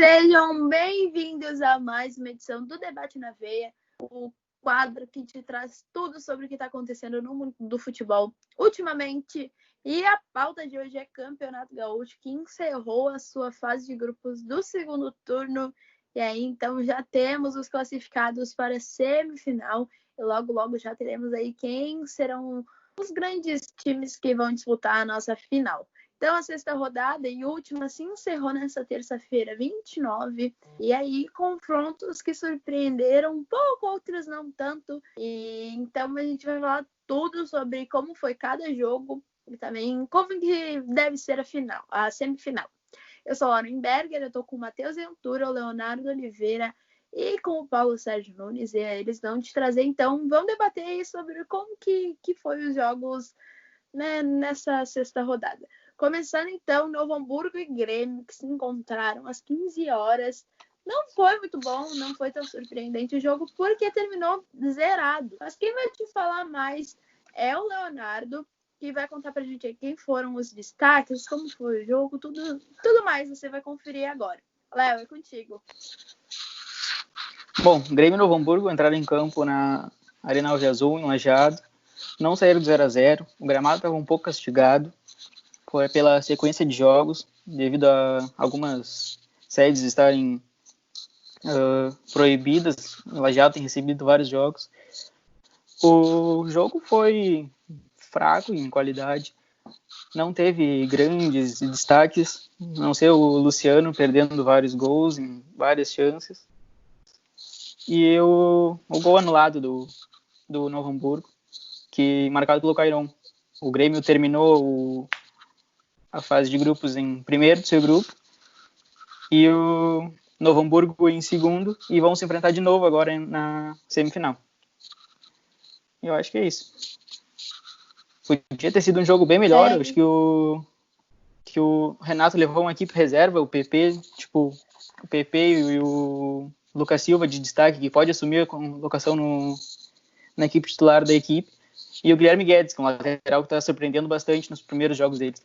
Sejam bem-vindos a mais uma edição do Debate na Veia, o quadro que te traz tudo sobre o que está acontecendo no mundo do futebol ultimamente. E a pauta de hoje é Campeonato Gaúcho, que encerrou a sua fase de grupos do segundo turno. E aí, então, já temos os classificados para a semifinal. E logo já teremos aí quem serão os grandes times que vão disputar a nossa final. Então, a sexta rodada e última se encerrou nessa terça-feira, 29. E aí, confrontos que surpreenderam um pouco, outros não tanto. E então, a gente vai falar tudo sobre como foi cada jogo e também como que deve ser a semifinal. Eu sou a Lauren Berger, eu estou com o Matheus Ventura, o Leonardo Oliveira e com o Paulo Sérgio Nunes. E eles vão te trazer, então, vamos debater aí sobre como que foi os jogos, né, nessa sexta rodada. Começando, então, Novo Hamburgo e Grêmio, que se encontraram às 15 horas. Não foi muito bom, não foi tão surpreendente o jogo, porque terminou zerado. Mas quem vai te falar mais é o Leonardo, que vai contar pra gente aí quem foram os destaques, como foi o jogo, tudo mais você vai conferir agora. Léo, é contigo. Bom, Grêmio e Novo Hamburgo entraram em campo na Arena Alviazul, em Lajeado. Não saíram do 0-0, o gramado estava um pouco castigado. Foi pela sequência de jogos, devido a algumas sedes estarem proibidas. O Lajeado tem recebido vários jogos. O jogo foi fraco em qualidade, não teve grandes destaques, a não ser o Luciano perdendo vários gols em várias chances. E o gol anulado do Novo Hamburgo, que marcado pelo Cairon. O Grêmio terminou a fase de grupos em primeiro do seu grupo e o Novo Hamburgo em segundo, e vão se enfrentar de novo agora na semifinal. E eu acho que é isso. Podia ter sido um jogo bem melhor. Eu acho que o Renato levou uma equipe reserva, o PP e o Lucas Silva de destaque, que pode assumir a colocação na equipe titular da equipe, e o Guilherme Guedes, que é um lateral que está surpreendendo bastante nos primeiros jogos dele.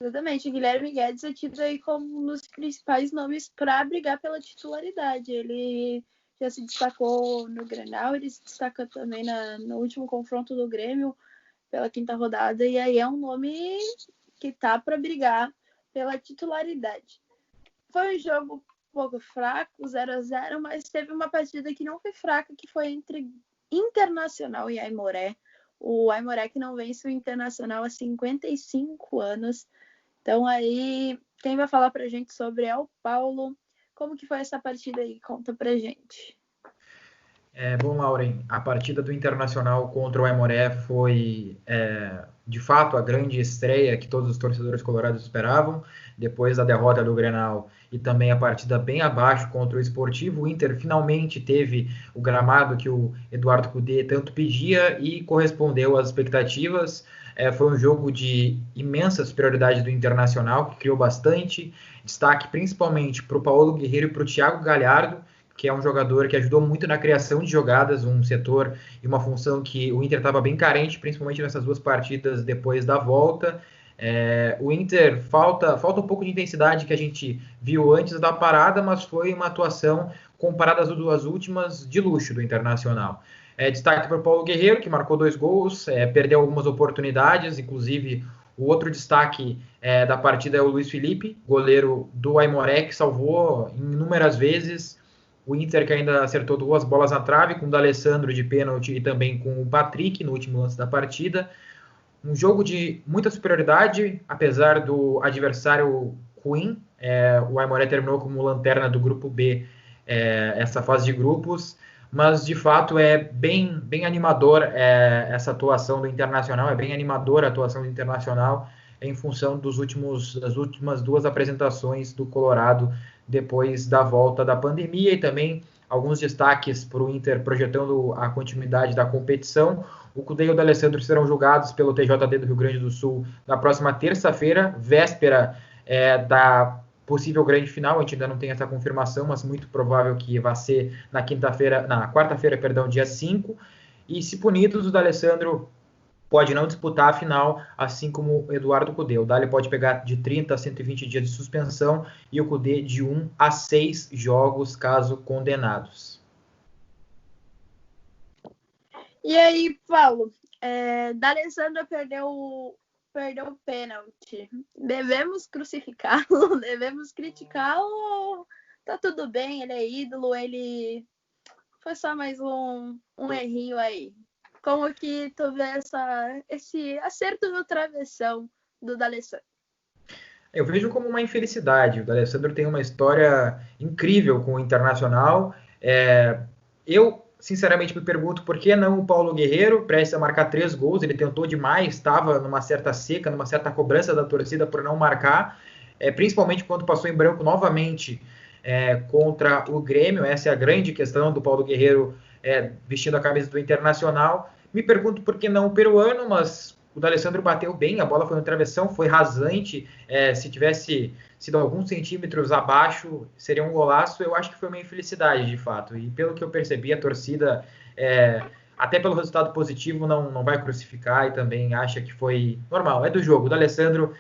Exatamente, o Guilherme Guedes é tido aí como um dos principais nomes para brigar pela titularidade. Ele já se destacou no Grenal, ele se destaca também no último confronto do Grêmio pela quinta rodada, e aí é um nome que tá para brigar pela titularidade. Foi um jogo um pouco fraco, 0-0, mas teve uma partida que não foi fraca, que foi entre Internacional e Aimoré. O Aimoré que não vence o Internacional há 55 anos. Então aí, quem vai falar pra gente sobre é o Paulo. Como que foi essa partida aí? Conta pra gente. Bom, Lauren, a partida do Internacional contra o Aimoré foi, de fato, a grande estreia que todos os torcedores colorados esperavam, depois da derrota do Grenal e também a partida bem abaixo contra o Sportivo. O Inter finalmente teve o gramado que o Eduardo Cudê tanto pedia e correspondeu às expectativas. Foi um jogo de imensa superioridade do Internacional, que criou bastante destaque, principalmente para o Paulo Guerreiro e para o Thiago Galhardo, que é um jogador que ajudou muito na criação de jogadas, um setor e uma função que o Inter estava bem carente, principalmente nessas duas partidas depois da volta. O Inter falta um pouco de intensidade que a gente viu antes da parada, mas foi uma atuação, comparada às duas últimas, de luxo do Internacional. Destaque para o Paulo Guerreiro, que marcou 2 gols, perdeu algumas oportunidades, inclusive o outro destaque da partida é o Luiz Felipe, goleiro do Aimoré, que salvou inúmeras vezes o Inter, que ainda acertou 2 bolas na trave, com o D'Alessandro de pênalti e também com o Patrick no último lance da partida. Um jogo de muita superioridade, apesar do adversário ruim. O Aimoré terminou como lanterna do grupo B essa fase de grupos, mas de fato é bem animador essa atuação do Internacional, é bem animadora a atuação do Internacional em função das últimas 2 apresentações do Colorado depois da volta da pandemia, e também alguns destaques para o Inter projetando a continuidade da competição. O Cudê e o D'Alessandro serão julgados pelo TJD do Rio Grande do Sul na próxima terça-feira, véspera da possível grande final. A gente ainda não tem essa confirmação, mas muito provável que vá ser na quarta-feira, dia 5. E se punidos, o D'Alessandro pode não disputar a final, assim como o Eduardo Cudê. O Dali pode pegar de 30 a 120 dias de suspensão e o Cudê de 1 a 6 jogos, caso condenados. E aí, Paulo, D'Alessandro perdeu o pênalti. Devemos crucificá-lo? Devemos criticá-lo? Tá tudo bem, ele é ídolo, ele foi só mais um errinho aí. Como que tu vê esse acerto no travessão do D'Alessandro? Eu vejo como uma infelicidade. O D'Alessandro tem uma história incrível com o Internacional. Eu, sinceramente, me pergunto por que não o Paulo Guerreiro, prestes a marcar 3 gols. Ele tentou demais, estava numa certa seca, numa certa cobrança da torcida por não marcar, principalmente quando passou em branco novamente contra o Grêmio. Essa é a grande questão do Paulo Guerreiro vestindo a camisa do Internacional. Me pergunto por que não o peruano, mas o D'Alessandro bateu bem, a bola foi no travessão, foi rasante. Se tivesse sido alguns centímetros abaixo, seria um golaço. Eu acho que foi uma infelicidade, de fato. E pelo que eu percebi, a torcida, até pelo resultado positivo, não vai crucificar e também acha que foi normal. É do jogo. O D'Alessandro,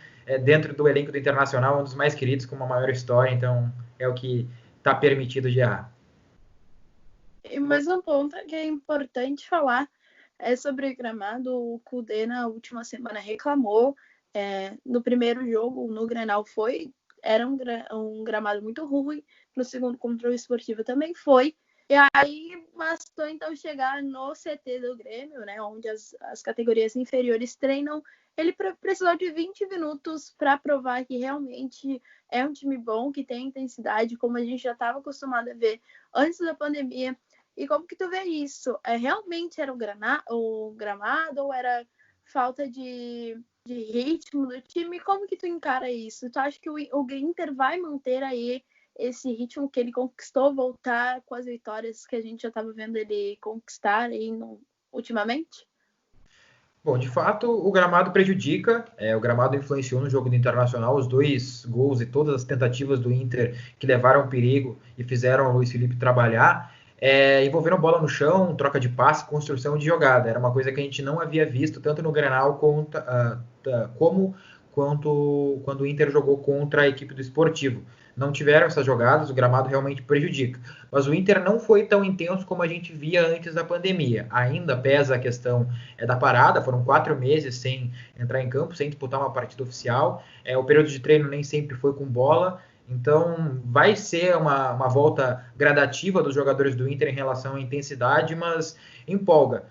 dentro do elenco do Internacional, é um dos mais queridos, com uma maior história, então é o que está permitido de errar. E mais um ponto que é importante falar é sobre o gramado. O Cudê na última semana reclamou no primeiro jogo, no Grenal era um gramado muito ruim, no segundo contra o Sportivo também foi, e aí bastou então chegar no CT do Grêmio, né, onde as categorias inferiores treinam. Ele precisou de 20 minutos para provar que realmente é um time bom, que tem intensidade, como a gente já estava acostumado a ver antes da pandemia. E como que tu vê isso? Realmente era o gramado ou era falta de ritmo do time? Como que tu encara isso? Tu acha que o Inter vai manter aí esse ritmo que ele conquistou, voltar com as vitórias que a gente já estava vendo ele conquistar aí ultimamente? Bom, de fato, o gramado prejudica, o gramado influenciou no jogo do Internacional, os 2 gols e todas as tentativas do Inter que levaram perigo e fizeram o Luiz Felipe trabalhar, envolveram bola no chão, troca de passe, construção de jogada. Era uma coisa que a gente não havia visto tanto no Grenal como quando o Inter jogou contra a equipe do Sportivo. Não tiveram essas jogadas, o gramado realmente prejudica. Mas o Inter não foi tão intenso como a gente via antes da pandemia. Ainda pesa a questão da parada, foram 4 meses sem entrar em campo, sem disputar uma partida oficial. O período de treino nem sempre foi com bola. Então, vai ser uma volta gradativa dos jogadores do Inter em relação à intensidade, mas empolga.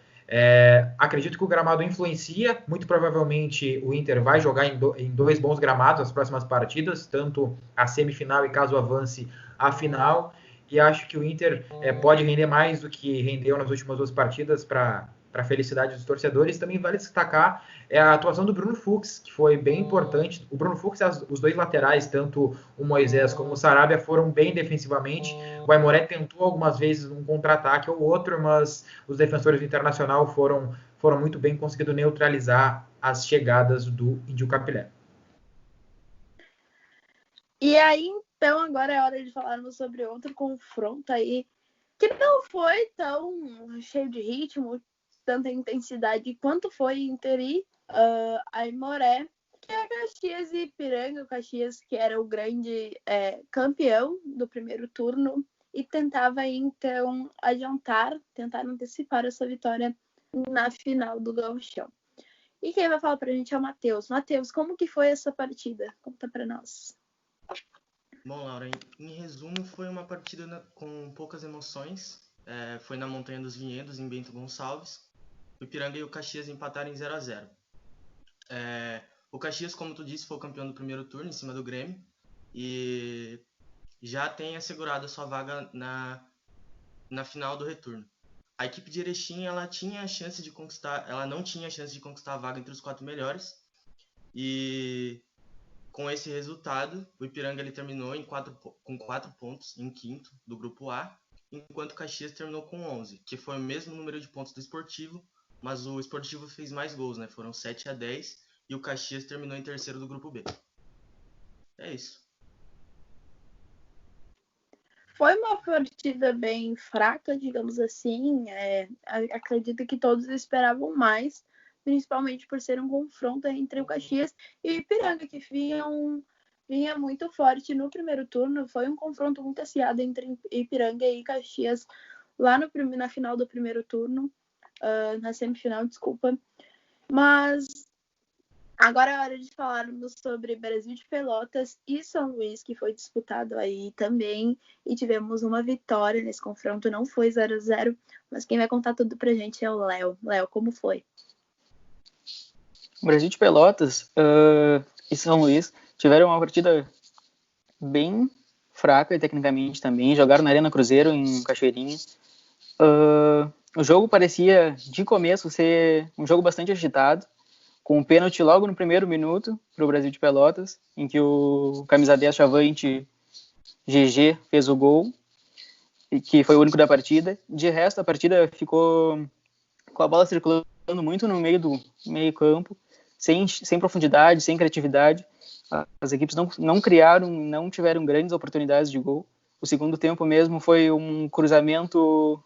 Acredito que o gramado influencia. Muito provavelmente o Inter vai jogar em 2 bons gramados as próximas partidas, tanto a semifinal e caso avance a final. E acho que o Inter pode render mais do que rendeu nas últimas 2 partidas para a felicidade dos torcedores. Também vale destacar a atuação do Bruno Fux, que foi bem importante. O Bruno Fux, os 2 laterais, tanto o Moisés como o Sarabia, foram bem defensivamente. O Aimoré tentou algumas vezes um contra-ataque ou outro, mas os defensores do Internacional foram muito bem, conseguindo neutralizar as chegadas do Índio Capilé. E aí, então, agora é hora de falarmos sobre outro confronto aí, que não foi tão cheio de ritmo, tanta intensidade quanto foi Inter e Aimoré, que é Caxias e Ipiranga. O Caxias, que era o grande campeão do primeiro turno, e tentava então tentar antecipar essa vitória na final do Gauchão. E quem vai falar pra gente é o Matheus. Matheus, como que foi essa partida? Conta pra nós. Bom, Laura, em resumo, foi uma partida com poucas emoções. Foi na Montanha dos Vinhedos, em Bento Gonçalves. O Ipiranga e o Caxias empataram em 0-0. O Caxias, como tu disse, foi o campeão do primeiro turno, em cima do Grêmio. E já tem assegurado a sua vaga na final do retorno. A equipe de Erechim, ela não tinha a chance de conquistar a vaga entre os 4 melhores. E com esse resultado, o Ipiranga ele terminou com 4 pontos em quinto do grupo A, enquanto o Caxias terminou com 11, que foi o mesmo número de pontos do Sportivo, mas o Sportivo fez mais gols, né? Foram 7-10, e o Caxias terminou em terceiro do grupo B. É isso. Foi uma partida bem fraca, digamos assim. Acredito que todos esperavam mais principalmente por ser um confronto entre o Caxias e o Ipiranga, que vinha muito forte no primeiro turno. Foi um confronto muito acirrado entre Ipiranga e Caxias lá na final do primeiro turno, na semifinal, desculpa. Mas agora é hora de falarmos sobre Brasil de Pelotas e São Luís, que foi disputado aí também, e tivemos uma vitória nesse confronto. Não foi 0-0, mas quem vai contar tudo pra gente é o Léo. Léo, como foi? O Brasil de Pelotas e São Luís tiveram uma partida bem fraca tecnicamente também, jogaram na Arena Cruzeiro em Cachoeirinha. O jogo parecia de começo ser um jogo bastante agitado, com um pênalti logo no primeiro minuto para o Brasil de Pelotas, em que o camisa 10 chavante GG fez o gol, que foi o único da partida. De resto, a partida ficou com a bola circulando muito no meio do meio campo, sem profundidade, sem criatividade. As equipes não criaram, não tiveram grandes oportunidades de gol. O segundo tempo mesmo foi um cruzamento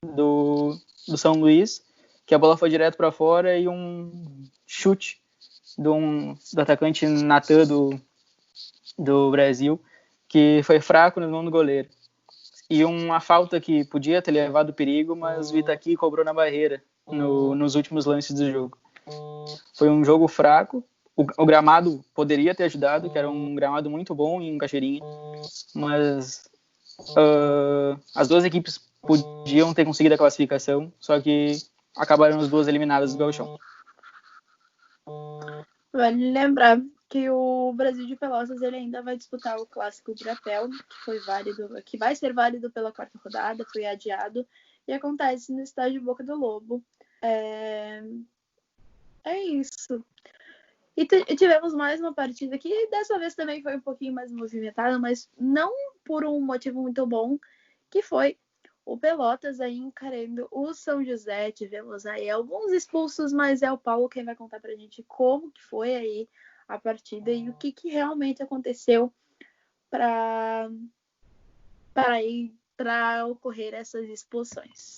do São Luís, que a bola foi direto para fora, e um chute do atacante Natan do Brasil, que foi fraco na mão do goleiro. E uma falta que podia ter levado perigo, mas o Itaqui cobrou na barreira nos últimos lances do jogo. Foi um jogo fraco. O gramado poderia ter ajudado, que era um gramado muito bom em Cachoeirinha, mas as duas equipes podiam ter conseguido a classificação, só que acabaram as duas eliminadas do Gauchão. Vale lembrar que o Brasil de Pelotas ele ainda vai disputar o Clássico Brapel, que vai ser válido pela quarta rodada, foi adiado, e acontece no estádio Boca do Lobo. É isso. E tivemos mais uma partida que dessa vez também foi um pouquinho mais movimentada, mas não por um motivo muito bom, que foi o Pelotas aí encarando o São José. Tivemos aí alguns expulsos, mas é o Paulo quem vai contar pra gente como que foi aí a partida e o que realmente aconteceu para ocorrer essas expulsões.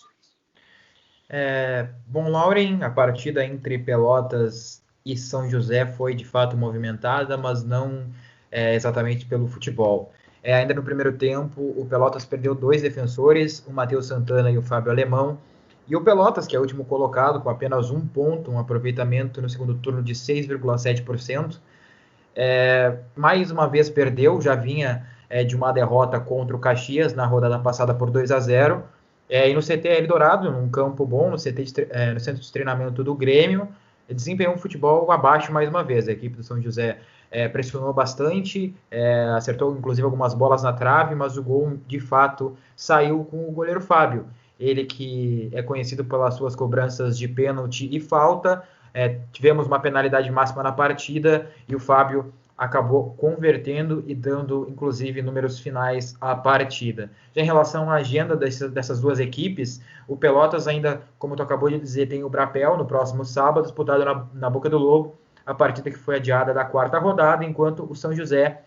Bom, Lauren, a partida entre Pelotas e São José foi de fato movimentada, mas não exatamente pelo futebol. Ainda no primeiro tempo, o Pelotas perdeu 2 defensores, o Matheus Santana e o Fábio Alemão, e o Pelotas, que é o último colocado, com apenas 1 ponto, um aproveitamento no segundo turno de 6,7%, mais uma vez perdeu, já vinha de uma derrota contra o Caxias na rodada passada por 2-0, e no CT Eldorado, num campo bom, no centro de treinamento do Grêmio, desempenhou um futebol abaixo mais uma vez. A equipe do São José pressionou bastante, acertou inclusive algumas bolas na trave, mas o gol de fato saiu com o goleiro Fábio. Ele que é conhecido pelas suas cobranças de pênalti e falta. Tivemos uma penalidade máxima na partida e o Fábio acabou convertendo e dando, inclusive, números finais à partida. Já em relação à agenda dessas duas equipes, o Pelotas ainda, como tu acabou de dizer, tem o Brapel no próximo sábado, disputado na Boca do Lobo, a partida que foi adiada da quarta rodada, enquanto o São José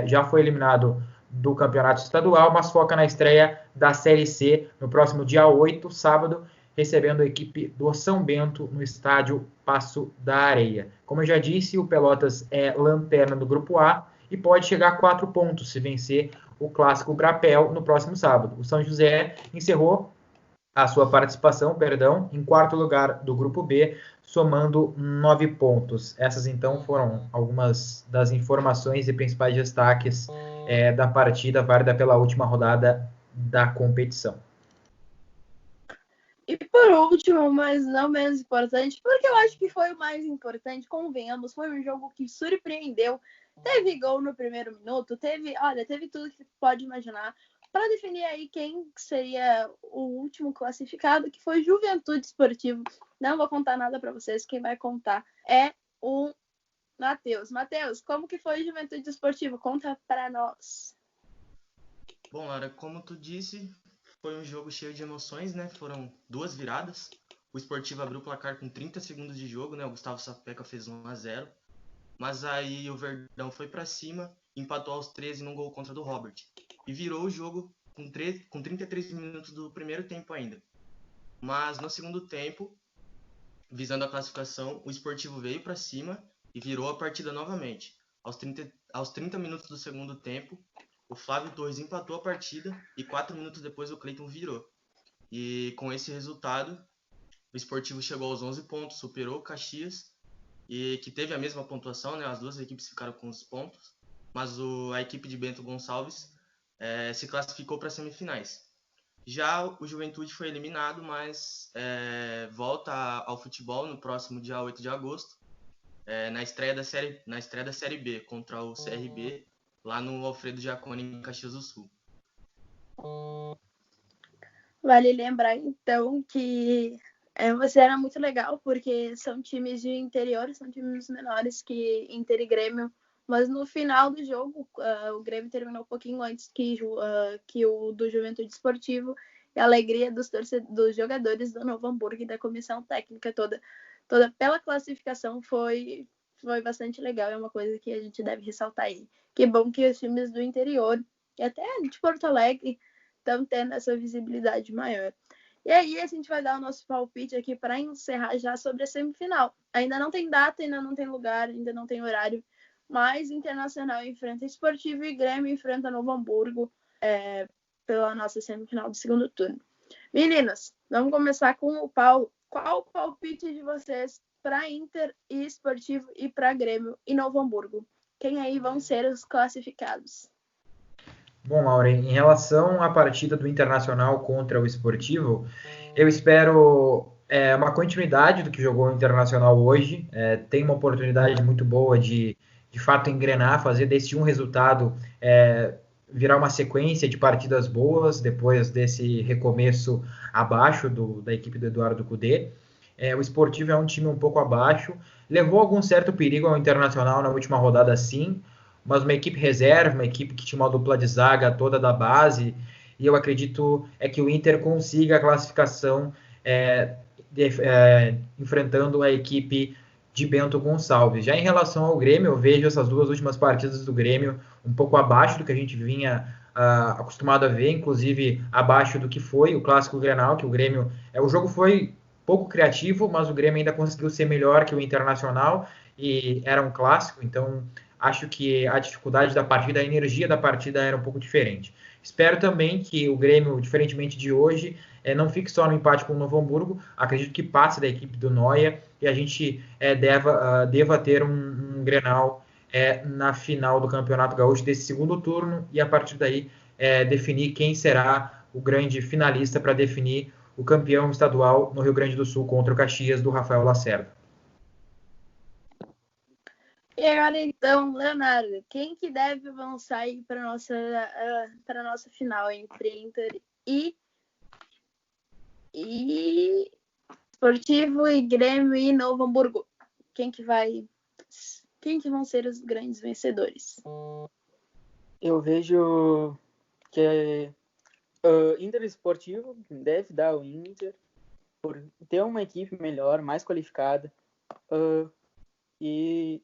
já foi eliminado do campeonato estadual, mas foca na estreia da Série C no próximo dia 8, sábado, recebendo a equipe do São Bento no estádio Passo da Areia. Como eu já disse, o Pelotas é lanterna do Grupo A e pode chegar a 4 pontos se vencer o Clássico Brapel no próximo sábado. O São José encerrou a sua participação, em quarto lugar do Grupo B, somando 9 pontos. Essas, então, foram algumas das informações e principais destaques da partida válida pela última rodada da competição. E por último, mas não menos importante, porque eu acho que foi o mais importante, convenhamos, foi um jogo que surpreendeu. Teve gol no primeiro minuto, teve tudo que pode imaginar para definir aí quem seria o último classificado, que foi Juventude Esportivo. Não vou contar nada para vocês, quem vai contar é o Matheus. Matheus, como que foi Juventude Esportivo? Conta para nós. Bom, Lara, como tu disse, foi um jogo cheio de emoções, né? Foram 2 viradas. O Esportivo abriu o placar com 30 segundos de jogo, né? O Gustavo Sapeca fez 1-0. Mas aí o Verdão foi para cima, empatou aos 13 num gol contra do Robert. E virou o jogo com 33 minutos do primeiro tempo ainda. Mas no segundo tempo, visando a classificação, o Sportivo veio para cima e virou a partida novamente. Aos 30 minutos do segundo tempo, o Flávio Torres empatou a partida e 4 minutos depois o Cleiton virou. E com esse resultado, o Sportivo chegou aos 11 pontos, superou o Caxias, e que teve a mesma pontuação, né? As duas equipes ficaram com os pontos, mas a equipe de Bento Gonçalves se classificou para as semifinais. Já o Juventude foi eliminado, mas volta ao futebol no próximo dia 8 de agosto, na estreia da Série B contra o CRB, lá no Alfredo Jaconi, em Caxias do Sul. Vale lembrar, então, que você era muito legal, porque são times de interior, são times menores que Inter e Grêmio, mas no final do jogo, o Grêmio terminou um pouquinho antes que o do Juventude Esportivo, e a alegria dos jogadores do Novo Hamburgo e da comissão técnica toda pela classificação foi bastante legal, é uma coisa que a gente deve ressaltar aí. Que bom que os times do interior, e até de Porto Alegre, estão tendo essa visibilidade maior. E aí a gente vai dar o nosso palpite aqui para encerrar já sobre a semifinal. Ainda não tem data, ainda não tem lugar, ainda não tem horário, mas Internacional enfrenta Esportivo e Grêmio enfrenta Novo Hamburgo pela nossa semifinal do segundo turno. Meninas, vamos começar com o Paulo. Qual o palpite de vocês para Inter e Esportivo e para Grêmio e Novo Hamburgo? Quem aí vão ser os classificados? Bom, Lauren, em relação à partida do Internacional contra o Esportivo, eu espero uma continuidade do que jogou o Internacional hoje. Tem uma oportunidade muito boa de fato, engrenar, fazer desse um resultado virar uma sequência de partidas boas, depois desse recomeço abaixo da equipe do Eduardo Cudê. O Esportivo é um time um pouco abaixo, levou algum certo perigo ao Internacional na última rodada, sim, mas uma equipe reserva, uma equipe que tinha uma dupla de zaga toda da base, e eu acredito que o Inter consiga a classificação enfrentando a equipe de Bento Gonçalves. Já em relação ao Grêmio, eu vejo essas duas últimas partidas do Grêmio um pouco abaixo do que a gente vinha acostumado a ver, inclusive abaixo do que foi o Clássico Grenal, que o Grêmio... o jogo foi pouco criativo, mas o Grêmio ainda conseguiu ser melhor que o Internacional, e era um clássico, então acho que a dificuldade da partida, a energia da partida era um pouco diferente. Espero também que o Grêmio, diferentemente de hoje, não fique só no empate com o Novo Hamburgo, acredito que passe da equipe do Noia e a gente deva ter um Grenal na final do Campeonato Gaúcho desse segundo turno, e a partir daí definir quem será o grande finalista para definir o campeão estadual no Rio Grande do Sul contra o Caxias, do Rafael Lacerda. E agora então, Leonardo, quem que deve avançar aí para a nossa final entre Inter e Esportivo e Grêmio e Novo Hamburgo? Quem que vão ser os grandes vencedores? Eu vejo que Inter Esportivo deve dar ao Inter por ter uma equipe melhor, mais qualificada, e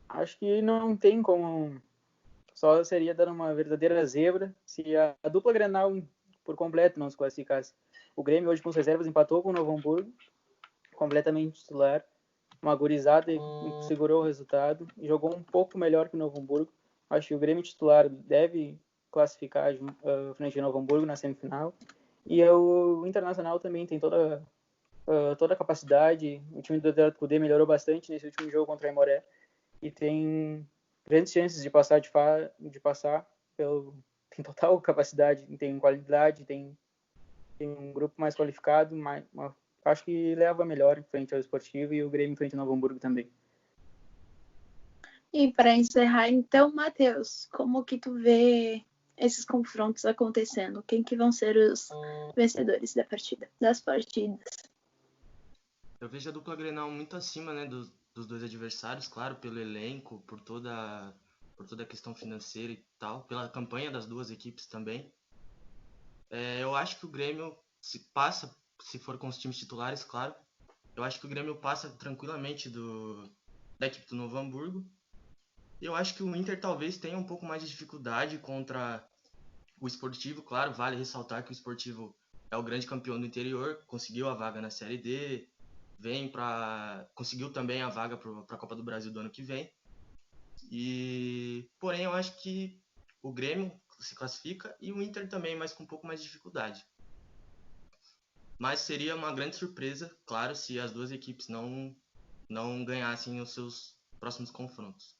acho que não tem como, só seria dar uma verdadeira zebra se a dupla Grenal por completo não se classificasse. O Grêmio hoje com as reservas empatou com o Novo Hamburgo, completamente titular, uma gurizada segurou o resultado e jogou um pouco melhor que o Novo Hamburgo. Acho que o Grêmio titular deve classificar frente ao Novo Hamburgo na semifinal, e o Internacional também tem toda a capacidade. O time do Eduardo Cudê melhorou bastante nesse último jogo contra a Aimoré e tem grandes chances de passar tem total capacidade, tem qualidade, tem um grupo mais qualificado, acho que leva melhor em frente ao Esportivo, e o Grêmio em frente ao Novo Hamburgo também. E para encerrar, então, Matheus, como que tu vê esses confrontos acontecendo? Quem que vão ser os vencedores das partidas? Eu vejo a dupla Grenal muito acima, né, dos dois adversários, claro, pelo elenco, por toda a questão financeira e tal, pela campanha das duas equipes também. Eu acho que o Grêmio se for com os times titulares, claro, eu acho que o Grêmio passa tranquilamente da equipe do Novo Hamburgo. Eu acho que o Inter talvez tenha um pouco mais de dificuldade contra o Esportivo, claro, vale ressaltar que o Esportivo é o grande campeão do interior, conseguiu a vaga na Série D, conseguiu também a vaga para a Copa do Brasil do ano que vem. Porém, eu acho que o Grêmio se classifica e o Inter também, mas com um pouco mais de dificuldade. Mas seria uma grande surpresa, claro, se as duas equipes não ganhassem os seus próximos confrontos.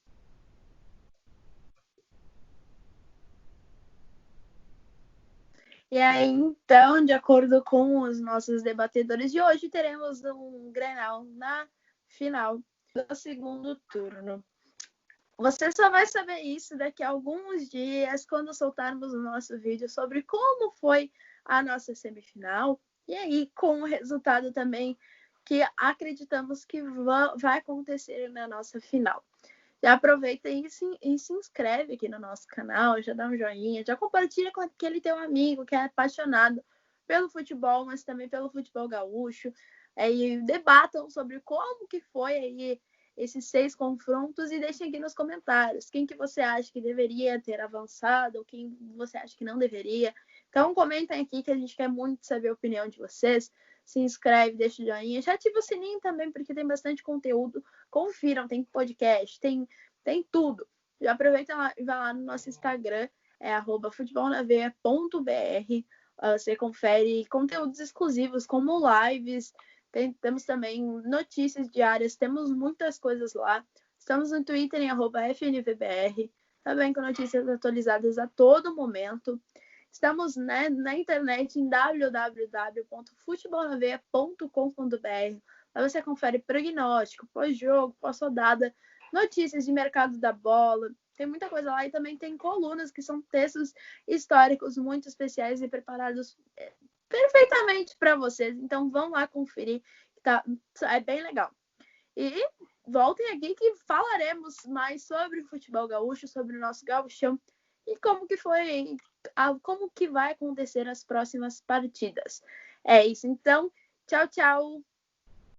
E aí, então, de acordo com os nossos debatedores de hoje, teremos um Grenal na final do segundo turno. Você só vai saber isso daqui a alguns dias, quando soltarmos o nosso vídeo sobre como foi a nossa semifinal. E aí, com o resultado também que acreditamos que vai acontecer na nossa final. Já aproveita e se inscreve aqui no nosso canal, já dá um joinha, já compartilha com aquele teu amigo que é apaixonado pelo futebol, mas também pelo futebol gaúcho. E debatam sobre como que foi aí esses 6 confrontos e deixem aqui nos comentários quem que você acha que deveria ter avançado ou quem você acha que não deveria. Então comentem aqui que a gente quer muito saber a opinião de vocês. Se inscreve, deixa o joinha, já ativa o sininho também, porque tem bastante conteúdo. Confiram, tem podcast, tem tudo. Já aproveita lá e vai lá no nosso Instagram, @futebolnaveia.br. Você confere conteúdos exclusivos, como lives, temos também notícias diárias, temos muitas coisas lá. Estamos no Twitter em @FNVBR, também com notícias atualizadas a todo momento. Estamos, né, na internet em www.futebolnaveia.com.br. Lá você confere prognóstico, pós-jogo, pós-rodada, notícias de mercado da bola. Tem muita coisa lá e também tem colunas que são textos históricos muito especiais e preparados perfeitamente para vocês. Então vão lá conferir, é bem legal. E voltem aqui que falaremos mais sobre o futebol gaúcho, sobre o nosso gauchão e como que vai acontecer as próximas partidas. É isso, então, tchau, tchau.